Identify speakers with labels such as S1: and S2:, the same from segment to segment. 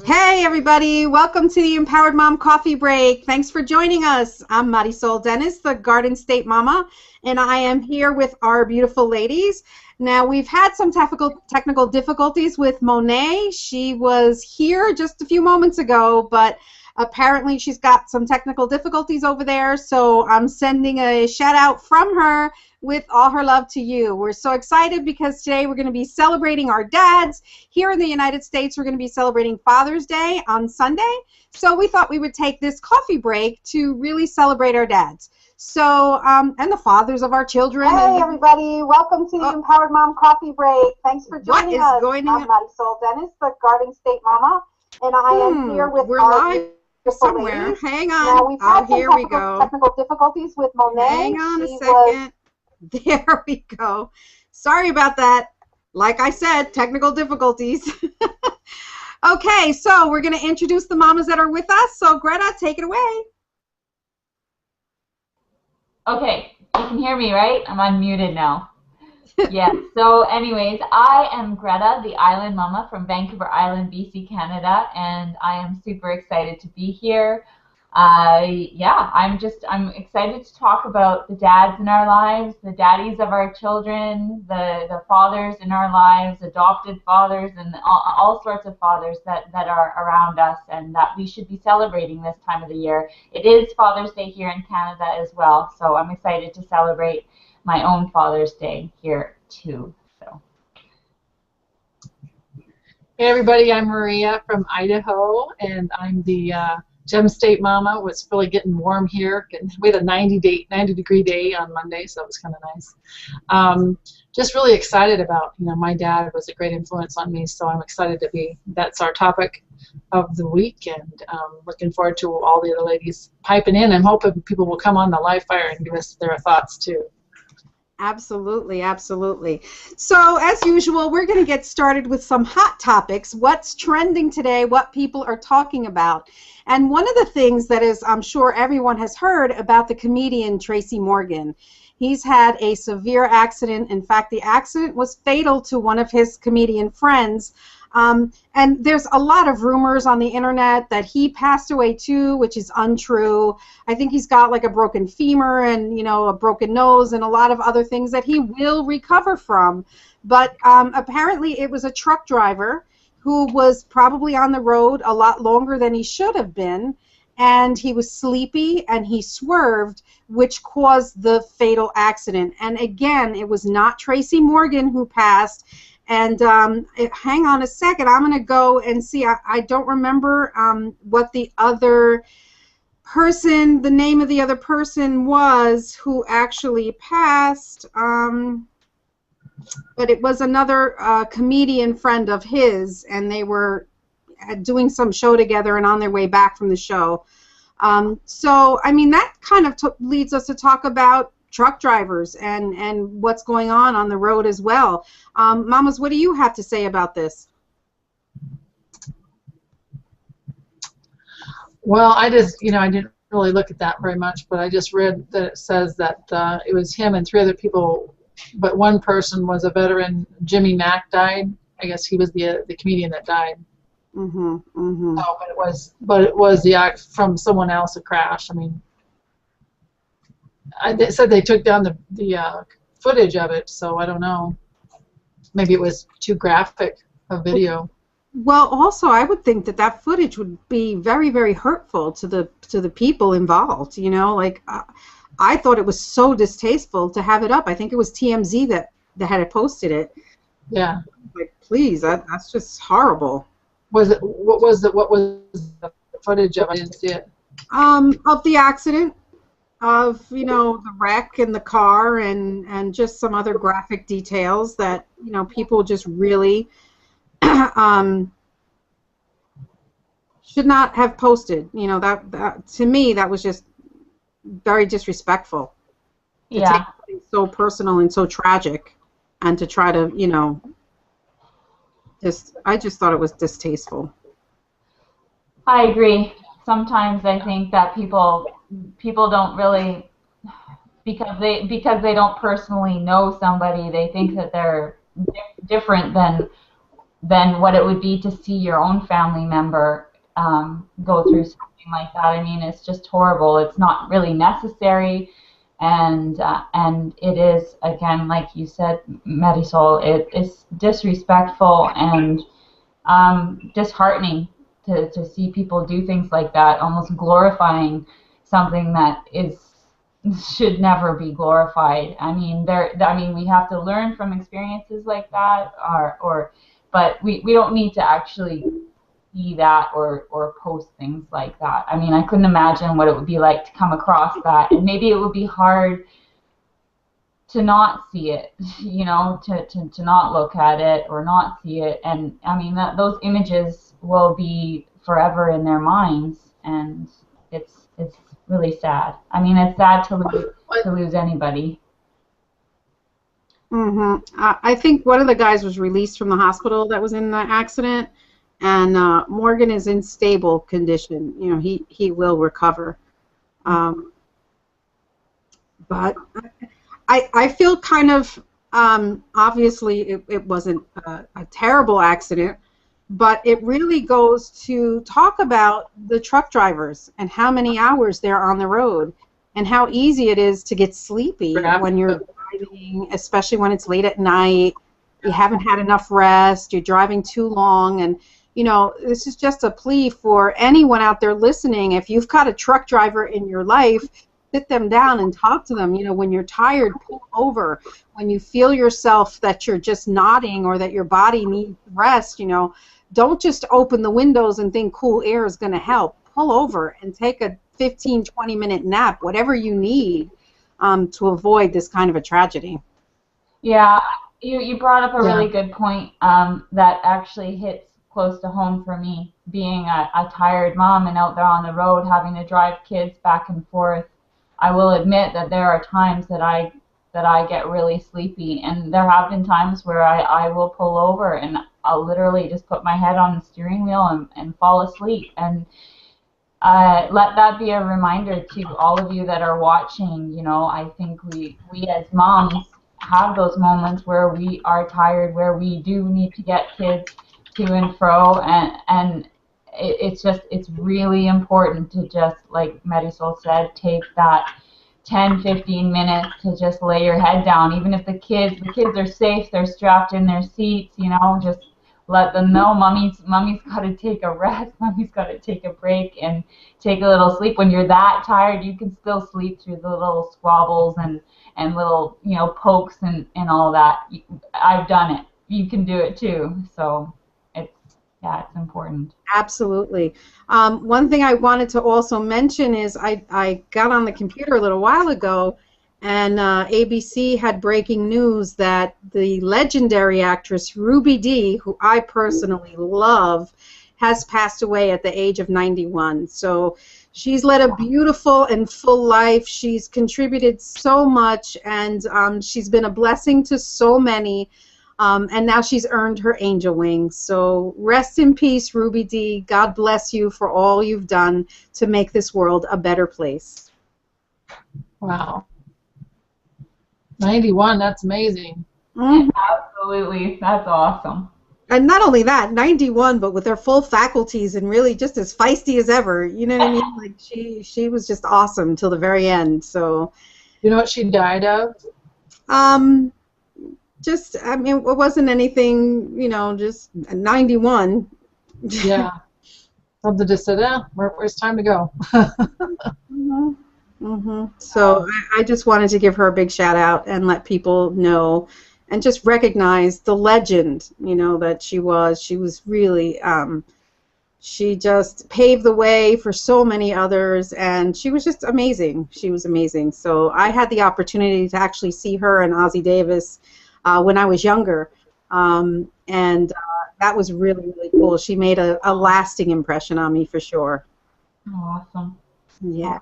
S1: Hey everybody, welcome to the Empowered Mom Coffee Break. Thanks for joining us. I'm Marisol Dennis, the Garden State Mama, and I am here with our beautiful ladies. Now, we've had some technical difficulties with Monet. She was here just a few moments ago, but apparently she's got some technical difficulties over there, so I'm sending a shout out from her with all her love to you. We're so excited because today we're going to be celebrating our dads. Here in the United States, we're going to be celebrating Father's Day on Sunday, so we thought we would take this coffee break to really celebrate our dads. So, and the fathers of our children. Hey everybody, welcome to the Empowered Mom Coffee Break. Thanks for joining us. I'm Marisol Dennis, the Garden State Mama, and I am here with our somewhere. Ladies. Hang on. Now, we've had technical difficulties with Monet. Hang on a second. There we go. Sorry about that. Like I said, technical difficulties. Okay, so we're going to introduce the mamas that are with us. So Greta, take it away.
S2: Okay, you can hear me, right? I'm unmuted now. Yes, so anyways, I am Greta, the Island Mama from Vancouver Island, BC, Canada, and I am super excited to be here. Yeah, I'm excited to talk about the dads in our lives, the daddies of our children, the fathers in our lives, adopted fathers, and all sorts of fathers that are around us and that we should be celebrating this time of the year. It is Father's Day here in Canada as well, so I'm excited to celebrate my own Father's Day here too. So.
S3: Hey everybody, I'm Maria from Idaho, and I'm the Gem State Mama. It's really getting warm here. We had a 90-degree day on Monday, so it was kind of nice. Just really excited about, my dad was a great influence on me, so I'm excited to be. That's our topic of the week, and looking forward to all the other ladies piping in. I'm hoping people will come on the live fire and give us their thoughts too.
S1: Absolutely, absolutely. So, as usual, we're going to get started with some hot topics. What's trending today, what people are talking about. And one of the things that is, I'm sure everyone has heard about the comedian Tracy Morgan. He's had a severe accident. In fact, the accident was fatal to one of his comedian friends. And there's a lot of rumors on the internet that he passed away too, which is untrue. I think he's got like a broken femur and, a broken nose and a lot of other things that he will recover from. But apparently it was a truck driver who was probably on the road a lot longer than he should have been, and he was sleepy and he swerved, which caused the fatal accident. And again, it was not Tracy Morgan who passed. And hang on a second, I'm going to go and see. I don't remember what the other person, the name of the other person was who actually passed, but it was another comedian friend of his, and they were doing some show together and on their way back from the show. So, I mean, that kind of leads us to talk about truck drivers and what's going on the road as well. Mamas, what do you have to say about this?
S3: Well, I just, I didn't really look at that very much, but I just read that it says that it was him and 3 other people, but one person was a veteran. Jimmy Mack died. I guess he was the comedian that died.
S1: Mm-hmm. Mm-hmm.
S3: Oh, but it was the act from someone else, a crash. I mean, they said they took down the footage of it, so I don't know. Maybe it was too graphic a video.
S1: Well, also, I would think that footage would be very, very hurtful to the people involved. Like I thought it was so distasteful to have it up. I think it was TMZ that had posted it.
S3: Yeah.
S1: Like, please, that's just horrible.
S3: What was the footage of? I didn't see it.
S1: Of the accident. Of the wreck in the car and just some other graphic details that people just really should not have posted. That to me that was just very disrespectful. To take something so personal and so tragic, and to try to I just thought it was distasteful.
S2: I agree. Sometimes I think that people don't really, because they don't personally know somebody, they think that they're different than than what it would be to see your own family member go through something like that. I mean, it's just horrible. It's not really necessary, and it is, again, like you said, Marisol, it is disrespectful and disheartening to see people do things like that, almost glorifying something that should never be glorified. I mean, we have to learn from experiences like that, but we don't need to actually see that or post things like that. I mean, I couldn't imagine what it would be like to come across that, and maybe it would be hard to not see it, you know, to not look at it or not see it. And I mean, those images will be forever in their minds, and it's really sad. I mean, it's sad to lose anybody.
S1: I think one of the guys was released from the hospital that was in the accident, and Morgan is in stable condition. You know, he will recover. But I feel kind of, obviously it wasn't a terrible accident, but it really goes to talk about the truck drivers and how many hours they're on the road and how easy it is to get sleepy when you're driving, especially when it's late at night. You haven't had enough rest, you're driving too long, and you know, this is just a plea for anyone out there listening. If you've got a truck driver in your life, sit them down and talk to them. You know, when you're tired, pull over. When you feel yourself that you're just nodding or that your body needs rest, you know, don't just open the windows and think cool air is going to help. Pull over and take a 15, 20-minute nap, whatever you need to avoid this kind of a tragedy.
S2: Yeah, you brought up a really good point that actually hits close to home for me, being a tired mom and out there on the road having to drive kids back and forth. I will admit that there are times that I get really sleepy, and there have been times where I will pull over and I'll literally just put my head on the steering wheel and fall asleep. And let that be a reminder to all of you that are watching. You know, I think we as moms have those moments where we are tired, where we do need to get kids to and fro, and it's really important to just, like Marisol said, take that 10-15 minutes to just lay your head down. Even if the kids are safe, they're strapped in their seats, you know, just let them know mommy's got to take a rest, mommy's got to take a break and take a little sleep. When you're that tired, you can still sleep through the little squabbles and little, you know, pokes and all that. I've done it. You can do it too. So it's important.
S1: Absolutely. One thing I wanted to also mention is I got on the computer a little while ago, and ABC had breaking news that the legendary actress Ruby Dee, who I personally love, has passed away at the age of 91. So she's led a beautiful and full life. She's contributed so much, and she's been a blessing to so many. And now she's earned her angel wings. So rest in peace, Ruby Dee. God bless you for all you've done to make this world a better place.
S3: Wow. 91, that's amazing.
S2: Absolutely. That's awesome.
S1: And not only that, 91, but with her full faculties and really just as feisty as ever. You know what I mean? Like she was just awesome till the very end. So,
S3: you know what she died of?
S1: Just, I mean, it wasn't anything, you know, just 91.
S3: Yeah. Something just said, where's time to go?
S1: So I just wanted to give her a big shout out and let people know and just recognize the legend, you know, that she was. She was really, she just paved the way for so many others, and she was just amazing. She was amazing. So I had the opportunity to actually see her and Ossie Davis when I was younger, and that was really, really cool. She made a lasting impression on me for sure.
S2: Awesome.
S1: Yeah.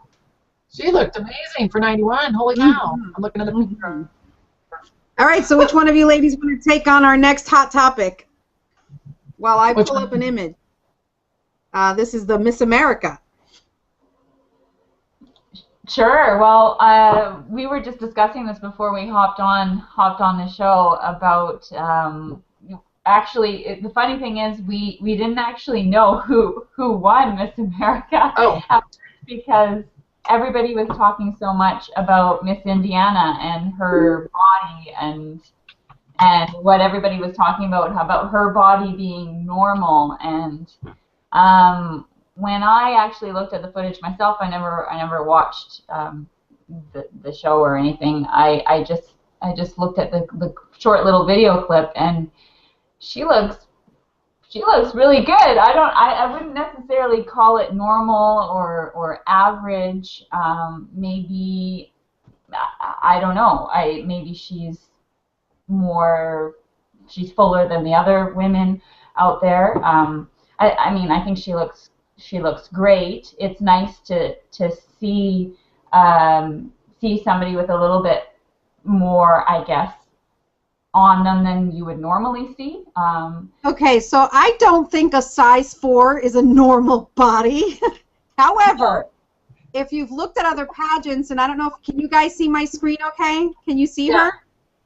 S3: She looked amazing for 91. Holy cow. I'm looking at the picture.
S1: All right, so which one of you ladies want to take on our next hot topic while I pull up an image? This is the Miss America.
S2: Sure. Well, we were just discussing this before we hopped on the show about actually, the funny thing is we didn't actually know who won Miss America.
S3: Oh.
S2: Because everybody was talking so much about Miss Indiana and her body and what everybody was talking about her body being normal. And when I actually looked at the footage myself, I never watched the show or anything. I just looked at the short little video clip, and she looks really good. I wouldn't necessarily call it normal or average. Maybe I don't know. Maybe she's fuller than the other women out there. I mean, I think she looks great. It's nice to see somebody with a little bit more, I guess, on them than you would normally see.
S1: Okay, so I don't think a size 4 is a normal body. However, if you've looked at other pageants, and I don't know, can you guys see my screen okay? Can you see her?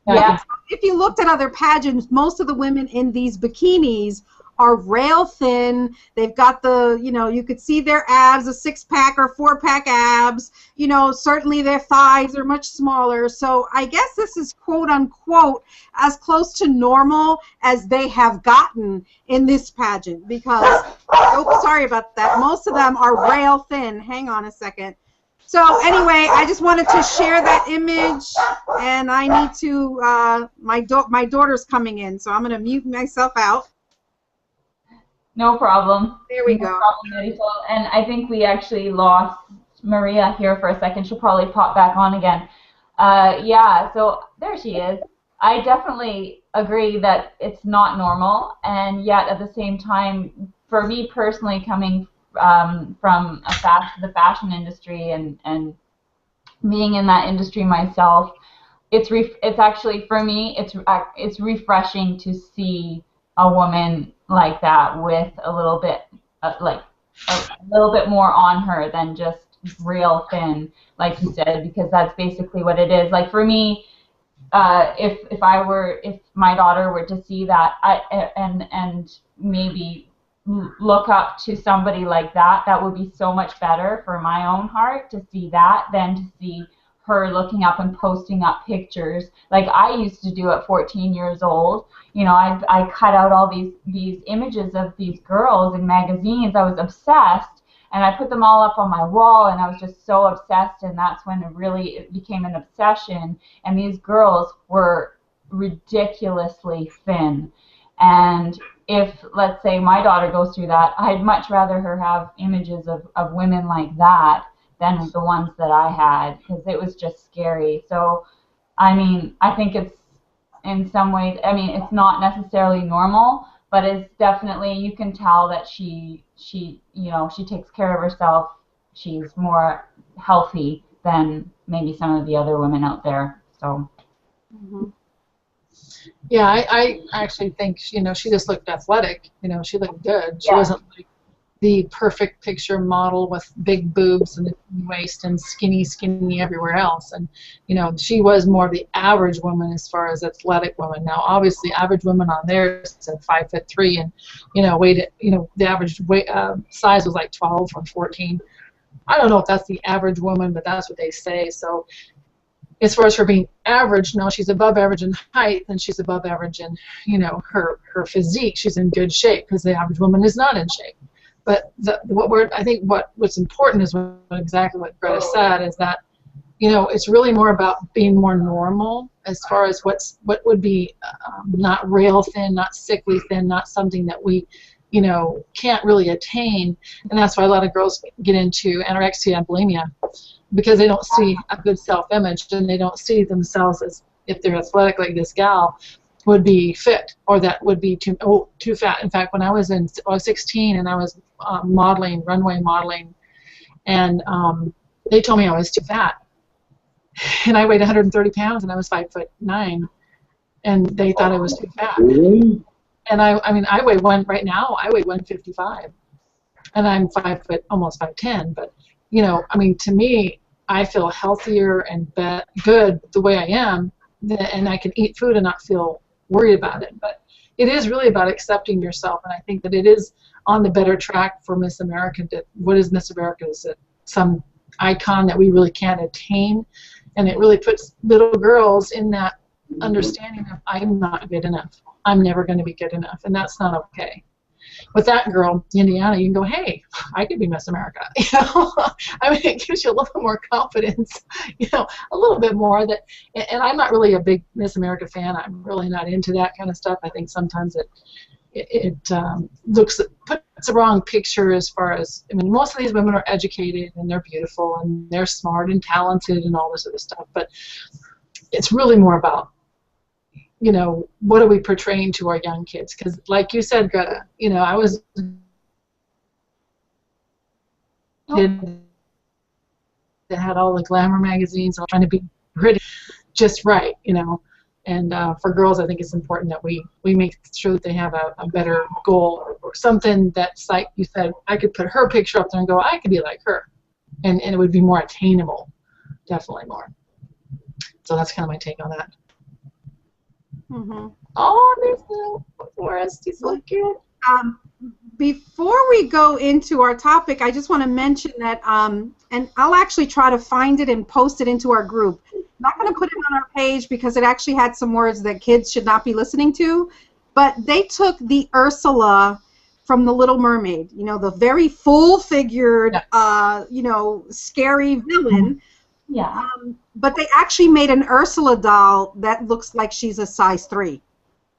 S2: Yeah.
S1: If you looked at other pageants, most of the women in these bikinis are rail thin. They've got the, you could see their abs, a 6-pack or 4-pack abs. Certainly their thighs are much smaller. So I guess this is quote unquote as close to normal as they have gotten in this pageant because, oh, sorry about that. Most of them are rail thin. Hang on a second. So anyway, I just wanted to share that image, and I need to, my daughter's coming in, so I'm going to mute myself out.
S2: No problem.
S1: There we
S2: no
S1: go.
S2: Problem, Marisol. And I think we actually lost Maria here for a second. She'll probably pop back on again. Yeah, so there she is. I definitely agree that it's not normal, and yet at the same time, for me personally, coming from the fashion industry and being in that industry myself, it's actually, for me, it's refreshing to see a woman like that with a little bit more on her than just real thin, like you said, because that's basically what it is. Like for me, if my daughter were to see that, and maybe look up to somebody like that, that would be so much better for my own heart to see that than to see her looking up and posting up pictures like I used to do at 14 years old. I cut out all these images of these girls in magazines. I was obsessed, and I put them all up on my wall, and I was just so obsessed, and that's when it became an obsession. And these girls were ridiculously thin. And if, let's say, my daughter goes through that, I'd much rather her have images of women like that than the ones that I had, because it was just scary. So, I mean, I think it's, in some ways, I mean, it's not necessarily normal, but it's definitely, you can tell that she takes care of herself. She's more healthy than maybe some of the other women out there. So.
S1: Mm-hmm.
S3: Yeah, I actually think, she just looked athletic. She looked good. She wasn't like the perfect picture model with big boobs and waist and skinny everywhere else. And, she was more of the average woman as far as athletic women. Now, obviously, average women on there said 5'3", and, weight, the average weight, size was like 12 or 14. I don't know if that's the average woman, but that's what they say. So, as far as her being average, no, she's above average in height, and she's above average in, her physique. She's in good shape, because the average woman is not in shape. But I think what's important is exactly what Greta said, is that, it's really more about being more normal as far as what would be not rail thin, not sickly thin, not something that we, can't really attain. And that's why a lot of girls get into anorexia and bulimia, because they don't see a good self-image, and they don't see themselves as, if they're athletic like this gal, would be fit, or that would be too fat. In fact, when I was 16 and I was runway modeling, and they told me I was too fat, and I weighed 130 pounds, and I was 5'9", and they thought I was too fat. And I mean, I weigh 155, and I'm almost 5'10", but I mean, to me, I feel healthier and good the way I am, and I can eat food and not feel worried about it. But it is really about accepting yourself, and I think that it is on the better track for Miss America. What is Miss America? Is it some icon that we really can't attain? And it really puts little girls in that understanding of, I'm not good enough. I'm never going to be good enough, and that's not okay. With that girl, Indiana, you can go, hey, I could be Miss America. I mean, it gives you a little more confidence, a little bit more. And I'm not really a big Miss America fan. I'm really not into that kind of stuff. I think sometimes it puts the wrong picture as far as, I mean, most of these women are educated and they're beautiful and they're smart and talented and all this other stuff, but it's really more about, what are we portraying to our young kids? Because like you said, Greta, I was kid that had all the glamour magazines, all trying to be pretty, just right, And for girls, I think it's important that we make sure that they have a better goal or something that's like you said, I could put her picture up there and go, I could be like her. And it would be more attainable, definitely more. So that's kind of my take on that.
S1: Mm-hmm.
S3: Oh, there's the forest. He's so cute.
S1: Before we go into our topic, I just want to mention that, and I'll actually try to find it and post it into our group. I'm not going to put it on our page because it actually had some words that kids should not be listening to, but they took the Ursula from The Little Mermaid, the very full-figured, scary villain.
S2: Yeah.
S1: But they actually made an Ursula doll that looks like she's a size 3.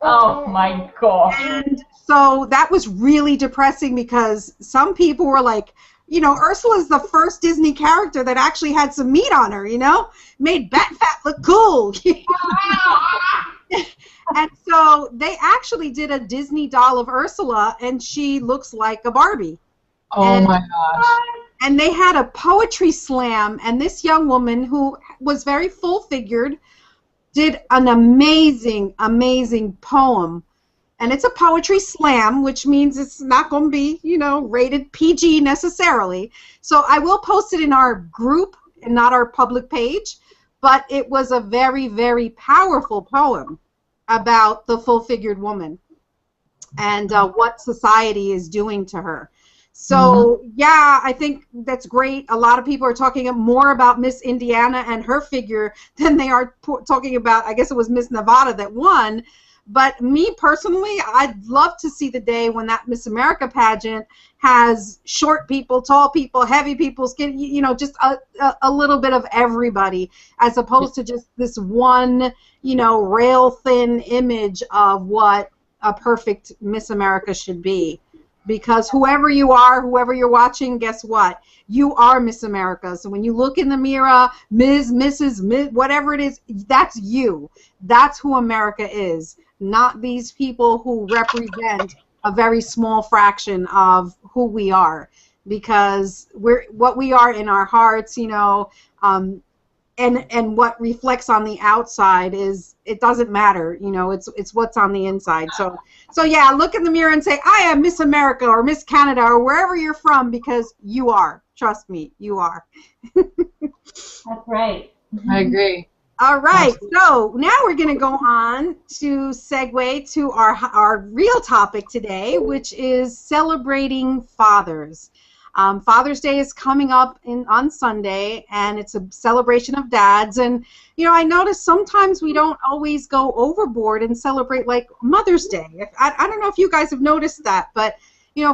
S2: Oh my God.
S1: And so that was really depressing because some people were like, Ursula's the first Disney character that actually had some meat on her, made Bat look cool. And so they actually did a Disney doll of Ursula, and she looks like a Barbie.
S3: Oh my gosh.
S1: And they had a poetry slam, and this young woman who was very full-figured did an amazing, amazing poem. And it's a poetry slam, which means it's not going to be, rated PG necessarily. So I will post it in our group and not our public page. But it was a very, very powerful poem about the full-figured woman and what society is doing to her. So, yeah, I think that's great. A lot of people are talking more about Miss Indiana and her figure than they are talking about, I guess it was Miss Nevada that won. But me personally, I'd love to see the day when that Miss America pageant has short people, tall people, heavy people, skin, just a little bit of everybody, as opposed to just this one, rail-thin image of what a perfect Miss America should be. Because whoever you are, whoever you're watching, guess what? You are Miss America. So when you look in the mirror, Ms., Mrs., Ms., whatever it is, that's you. That's who America is, not these people who represent a very small fraction of who we are. Because we're what we are in our hearts, and what reflects on the outside is, it doesn't matter, it's what's on the inside. So yeah, look in the mirror and say, I am Miss America or Miss Canada or wherever you're from, because you are. Trust me, you are.
S2: That's right.
S3: I agree.
S1: All right, so now we're going to go on to segue to our real topic today, which is celebrating fathers. Father's Day is coming up on Sunday, and it's a celebration of dads. And, I notice sometimes we don't always go overboard and celebrate, like, Mother's Day. I don't know if you guys have noticed that, but,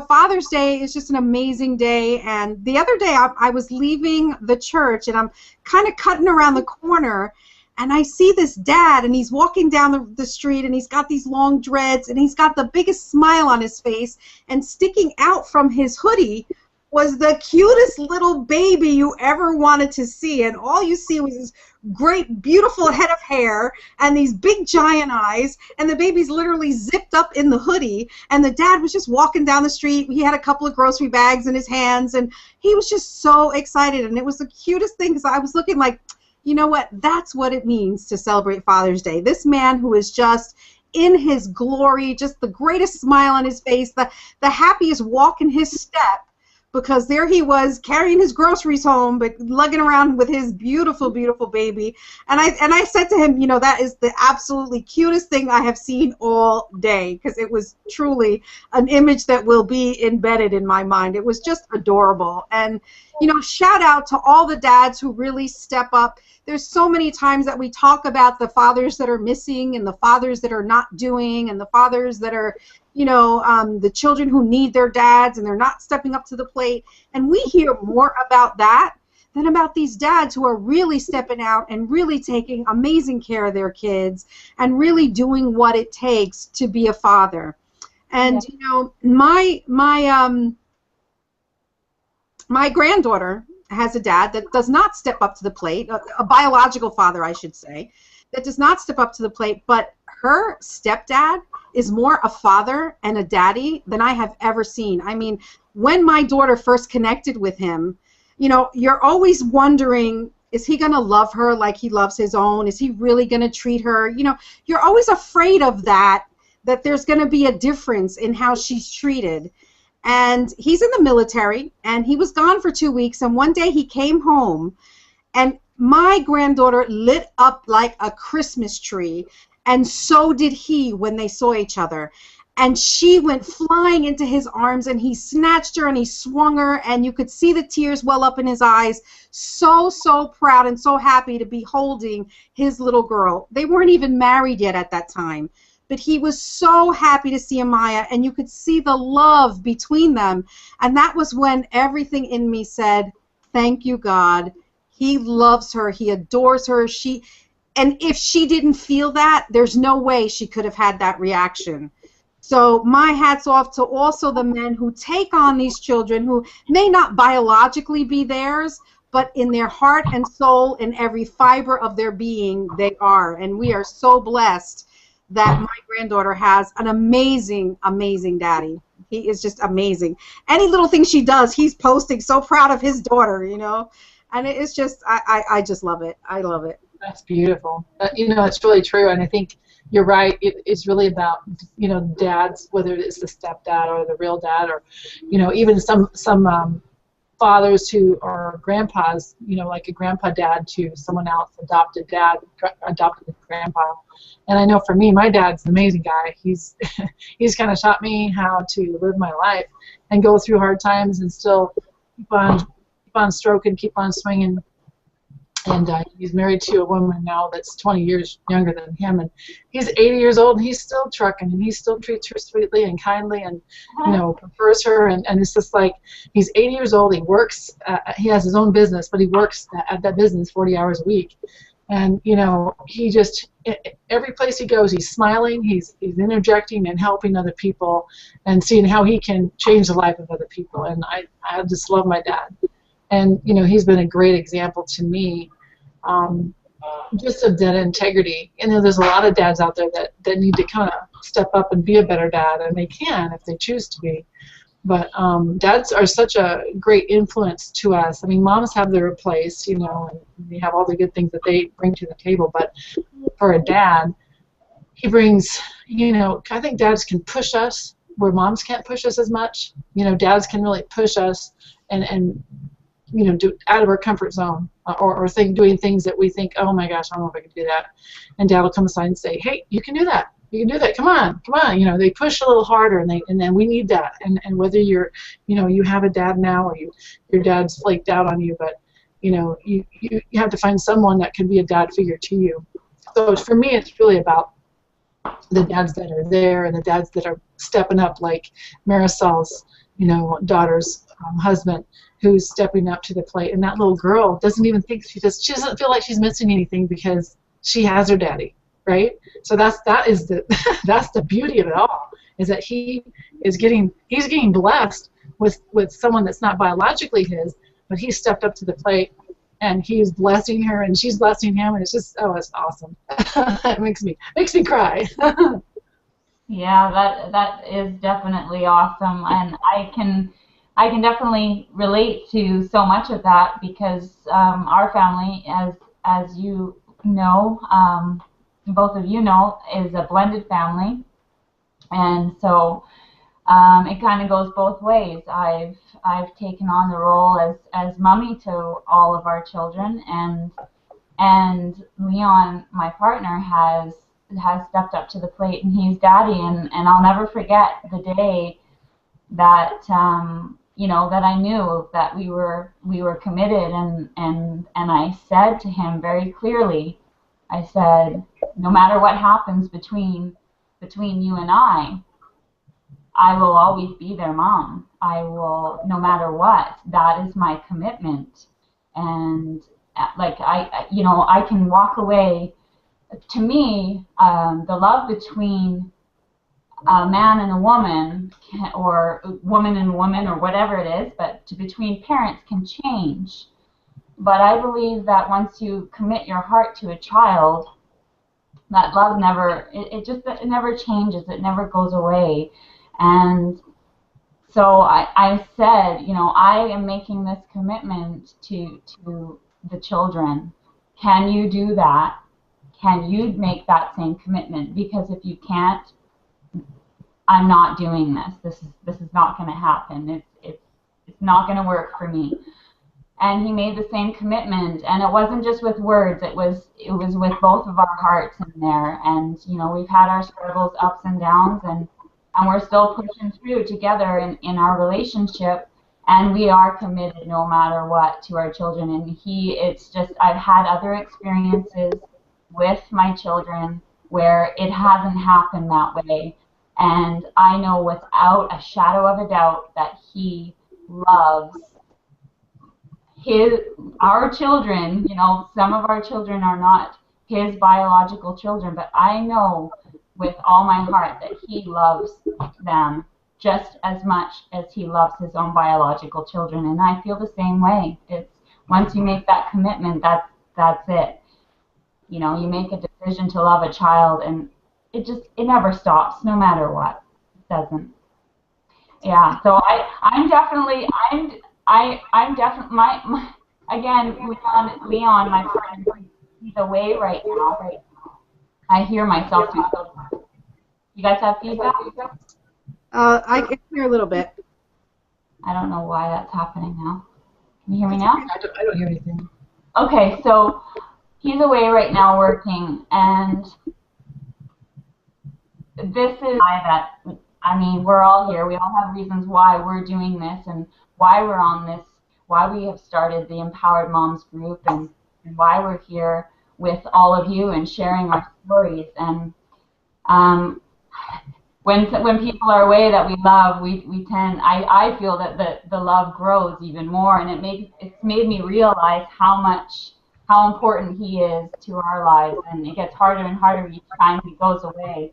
S1: Father's Day is just an amazing day. And the other day I was leaving the church, and I'm kind of cutting around the corner, and I see this dad, and he's walking down the street, and he's got these long dreads, and he's got the biggest smile on his face, and sticking out from his hoodie was the cutest little baby you ever wanted to see. And all you see was this great, beautiful head of hair and these big giant eyes, and the baby's literally zipped up in the hoodie, and the dad was just walking down the street. He had a couple of grocery bags in his hands, and he was just so excited, and it was the cutest thing, because I was looking like, you know what, that's what it means to celebrate Father's Day. This man who is just in his glory, just the greatest smile on his face, the happiest walk in his step, because there he was carrying his groceries home, but lugging around with his beautiful, beautiful baby. And I said to him, you know, that is the absolutely cutest thing I have seen all day, because it was truly an image that will be embedded in my mind. It was just adorable. And, you know, shout out to all the dads who really step up. There's so many times that we talk about the fathers that are missing and the fathers that are not doing and the fathers that are, you know, the children who need their dads and they're not stepping up to the plate. And we hear more about that than about these dads who are really stepping out and really taking amazing care of their kids and really doing what it takes to be a father. And, you know, my granddaughter has a dad that does not step up to the plate, a biological father, I should say, that does not step up to the plate, but her stepdad is more a father and a daddy than I have ever seen. I mean, when my daughter first connected with him, you know, you're always wondering, is he going to love her like he loves his own? Is he really going to treat her? You know, you're always afraid of that there's going to be a difference in how she's treated. And he's in the military, and he was gone for 2 weeks, and one day he came home, and my granddaughter lit up like a Christmas tree, and so did he when they saw each other. And she went flying into his arms, and he snatched her, and he swung her, and you could see the tears well up in his eyes. So, so proud and so happy to be holding his little girl. They weren't even married yet at that time. But he was so happy to see Amaya, and you could see the love between them. And that was when everything in me said, thank you, God. He loves her. He adores her. And if she didn't feel that, there's no way she could have had that reaction. So my hat's off to also the men who take on these children who may not biologically be theirs, but in their heart and soul, in every fiber of their being, they are. And we are so blessed that my granddaughter has an amazing, amazing daddy. He is just amazing. Any little thing she does, he's posting, so proud of his daughter, you know. And it's just, I just love it. I love it.
S3: That's beautiful. You know, it's really true, and I think you're right. It's really about, you know, dads, whether it's the stepdad or the real dad, or, you know, even some fathers who are grandpas, you know, like a grandpa dad to someone else, adopted grandpa. And I know for me, my dad's an amazing guy. He's kind of taught me how to live my life and go through hard times and still keep on stroking, keep on swinging. And he's married to a woman now that's 20 years younger than him, and he's 80 years old, and he's still trucking, and he still treats her sweetly and kindly, and, you know, prefers her, and it's just like, he's 80 years old, he works, he has his own business, but he works at that business 40 hours a week, and, you know, he just, every place he goes, he's smiling, he's interjecting and helping other people, and seeing how he can change the life of other people, and I just love my dad. And, you know, he's been a great example to me, just of that integrity. And there's a lot of dads out there that need to kind of step up and be a better dad, and they can if they choose to be. But dads are such a great influence to us. I mean, moms have their place, you know, and they have all the good things that they bring to the table. But for a dad, he brings, you know, I think dads can push us where moms can't push us as much. You know, dads can really push us and you know, do out of our comfort zone, or doing things that we think, oh my gosh, I don't know if I can do that. And Dad will come aside and say, hey, you can do that. You can do that. Come on. You know, they push a little harder, and then we need that. And whether you're, you know, you have a dad now, or your dad's flaked out on you, but you know, you have to find someone that can be a dad figure to you. So for me, it's really about the dads that are there and the dads that are stepping up, like Marisol's, you know, daughter's husband, who's stepping up to the plate, and that little girl doesn't even think she doesn't feel like she's missing anything because she has her daddy, right? So that's the beauty of it all, is that he's getting blessed with someone that's not biologically his, but he stepped up to the plate, and he's blessing her, and she's blessing him, and it's just, oh, it's awesome. It makes me cry.
S2: Yeah, that is definitely awesome, and I can definitely relate to so much of that, because our family, as you know, both of you know, is a blended family, and so it kind of goes both ways. I've taken on the role as mommy to all of our children, and Leon, my partner, has stepped up to the plate, and he's daddy, and I'll never forget the day that you know, that I knew that we were committed, and I said to him very clearly, I said, no matter what happens between you and I will always be their mom. I will, no matter what. That is my commitment. And like you know, I can walk away. To me, the love between a man and a woman, or woman and woman, or whatever it is, but between parents can change. But I believe that once you commit your heart to a child, that love never, it never changes. It never goes away. And so I said, you know, I am making this commitment to the children. Can you do that? Can you make that same commitment? Because if you can't, I'm not doing this. This is not going to happen. It's not going to work for me. And he made the same commitment, and it wasn't just with words. It was with both of our hearts in there. And you know, we've had our struggles, ups and downs, and we're still pushing through together in our relationship. And we are committed no matter what to our children. And it's just, I've had other experiences with my children where it hasn't happened that way. And I know without a shadow of a doubt that he loves our children. You know, some of our children are not his biological children, but I know with all my heart that he loves them just as much as he loves his own biological children. And I feel the same way. It's once you make that commitment, that's it. You know, you make a decision to love a child, and it never stops, no matter what. It doesn't. Yeah. So I'm definitely again, Leon, my friend, he's away right now. Right? I hear myself. You guys have feedback?
S1: I can hear a little bit.
S2: I don't know why that's happening now. Can you hear me now?
S3: I don't hear anything.
S2: Okay, so he's away right now working, and this is why I mean, we're all here. We all have reasons why we're doing this and why we're on this, why we have started the Empowered Moms group, and why we're here with all of you and sharing our stories. And when people are away that we love, we tend, I feel that the love grows even more, and it's made me realize how important he is to our lives, and it gets harder and harder each time he goes away,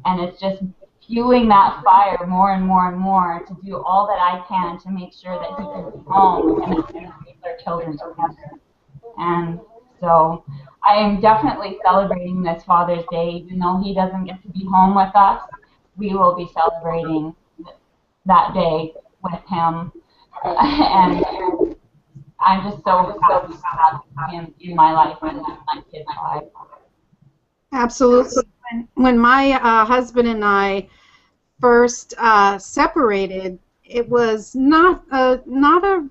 S2: and it's just fueling that fire more and more and more to do all that I can to make sure that he can be home and we can raise our children together. And so I am definitely celebrating this Father's Day, even though he doesn't get to be home with us. We will be celebrating that day with him, and I'm just so happy to have him in my life and my kids' lives.
S1: Absolutely. When my husband and I first separated, it was not a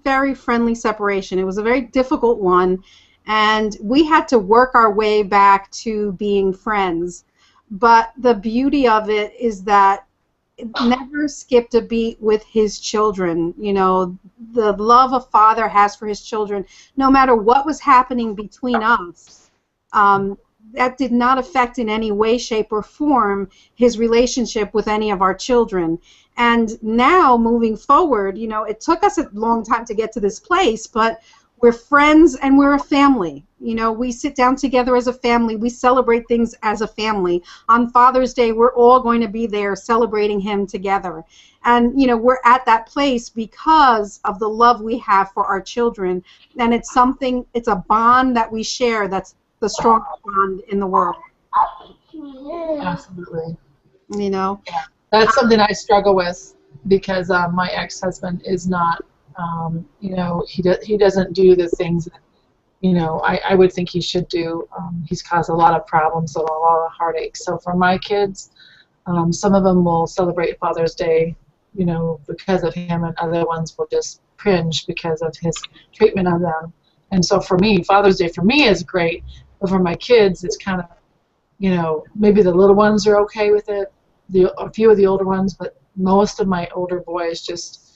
S1: very friendly separation. It was a very difficult one, and we had to work our way back to being friends. But the beauty of it is that it never skipped a beat with his children. You know, the love a father has for his children, no matter what was happening between us, that did not affect in any way, shape, or form his relationship with any of our children. And now, moving forward, you know, it took us a long time to get to this place, but we're friends and we're a family. You know, we sit down together as a family. We celebrate things as a family. On Father's Day, we're all going to be there celebrating him together. And, you know, we're at that place because of the love we have for our children. And it's a bond that we share that's the strongest bond in the world.
S3: Absolutely.
S1: You know?
S3: That's something I struggle with because my ex-husband is not, you know, he doesn't do the things that, you know, I would think he should do. He's caused a lot of problems and a lot of heartache. So for my kids, some of them will celebrate Father's Day you know, because of him, and other ones will just cringe because of his treatment of them. And so for me, Father's Day for me is great, but for my kids, it's kind of, you know, maybe the little ones are okay with it, a few of the older ones, but most of my older boys just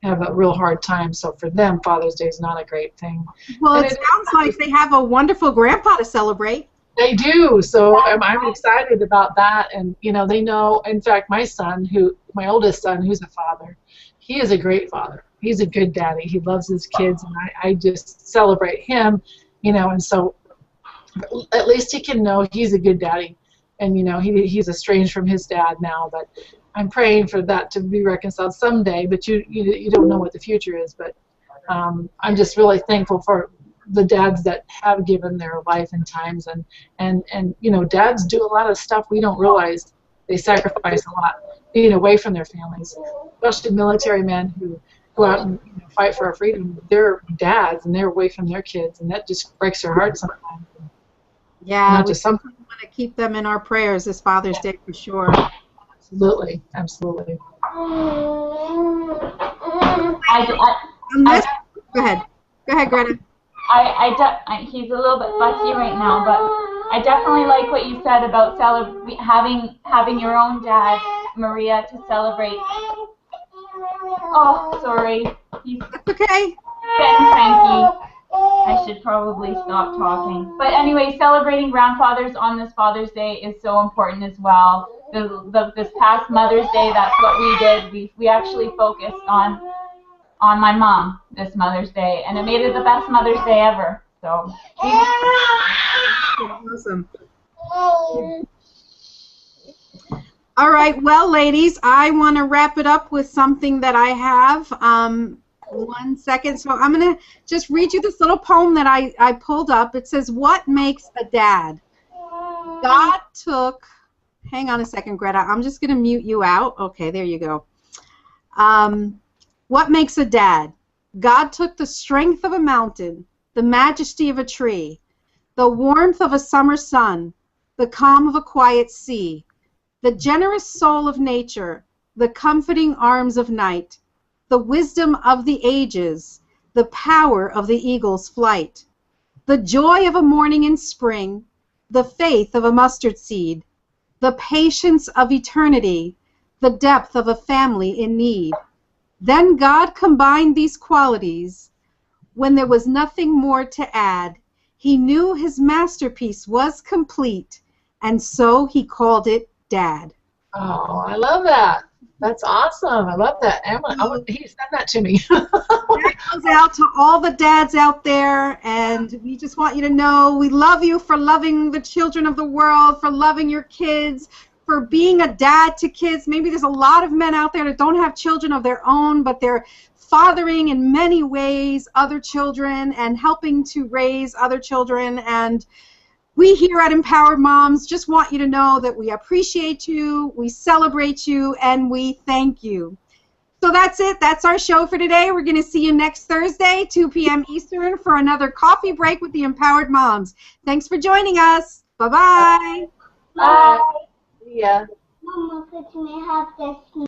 S3: have a real hard time. So for them, Father's Day is not a great thing.
S1: Well,
S3: And
S1: it sounds like they have a wonderful grandpa to celebrate.
S3: they do. So I'm excited about that. And, you know, they know, in fact, my oldest son, who's a father, he is a great father. He's a good daddy. He loves his kids, and I just celebrate him, you know, and so at least he can know he's a good daddy. And, you know, he's estranged from his dad now, but I'm praying for that to be reconciled someday, but you don't know what the future is. But I'm just really thankful for the dads that have given their life and times, and you know, dads do a lot of stuff we don't realize. They sacrifice a lot being away from their families, especially military men who go out and, you know, fight for our freedom. They're dads and they're away from their kids, and that just breaks their heart sometimes.
S1: Yeah,
S3: Not
S1: we
S3: just some.
S1: want to keep them in our prayers this Father's Day for sure.
S3: Absolutely, absolutely.
S1: Go ahead. Go ahead, Greta.
S2: He's a little bit fussy right now, but I definitely like what you said about having your own dad, Maria, to celebrate. Oh, sorry. He's
S1: That's okay.
S2: getting cranky. I should probably stop talking. But anyway, celebrating grandfathers on this Father's Day is so important as well. This past Mother's Day, that's what we did. We actually focused on my mom this Mother's Day, and it made it the best Mother's Day ever. So.
S1: Awesome. All right, well, ladies, I want to wrap it up with something that I have. 1 second. So I'm going to just read you this little poem that I pulled up. It says, "What makes a dad? God took..." Hang on a second, Greta. I'm just going to mute you out. Okay, there you go. What makes a dad? God took the strength of a mountain, the majesty of a tree, the warmth of a summer sun, the calm of a quiet sea, the generous soul of nature, the comforting arms of night, the wisdom of the ages, the power of the eagle's flight, the joy of a morning in spring, the faith of a mustard seed, the patience of eternity, the depth of a family in need. Then God combined these qualities when there was nothing more to add. He knew his masterpiece was complete, and so he called it Dad."
S3: Oh, I love that. That's awesome. I love that. He sent that to me.
S1: That goes out to all the dads out there, and we just want you to know we love you for loving the children of the world, for loving your kids, for being a dad to kids. Maybe there's a lot of men out there that don't have children of their own, but they're fathering in many ways other children and helping to raise other children. And we here at Empowered Moms just want you to know that we appreciate you, we celebrate you, and we thank you. So that's it. That's our show for today. We're going to see you next Thursday, 2 p.m. Eastern, for another coffee break with the Empowered Moms. Thanks for joining us. Bye-bye.
S2: Bye.
S3: Yeah.
S4: Mama, could we have this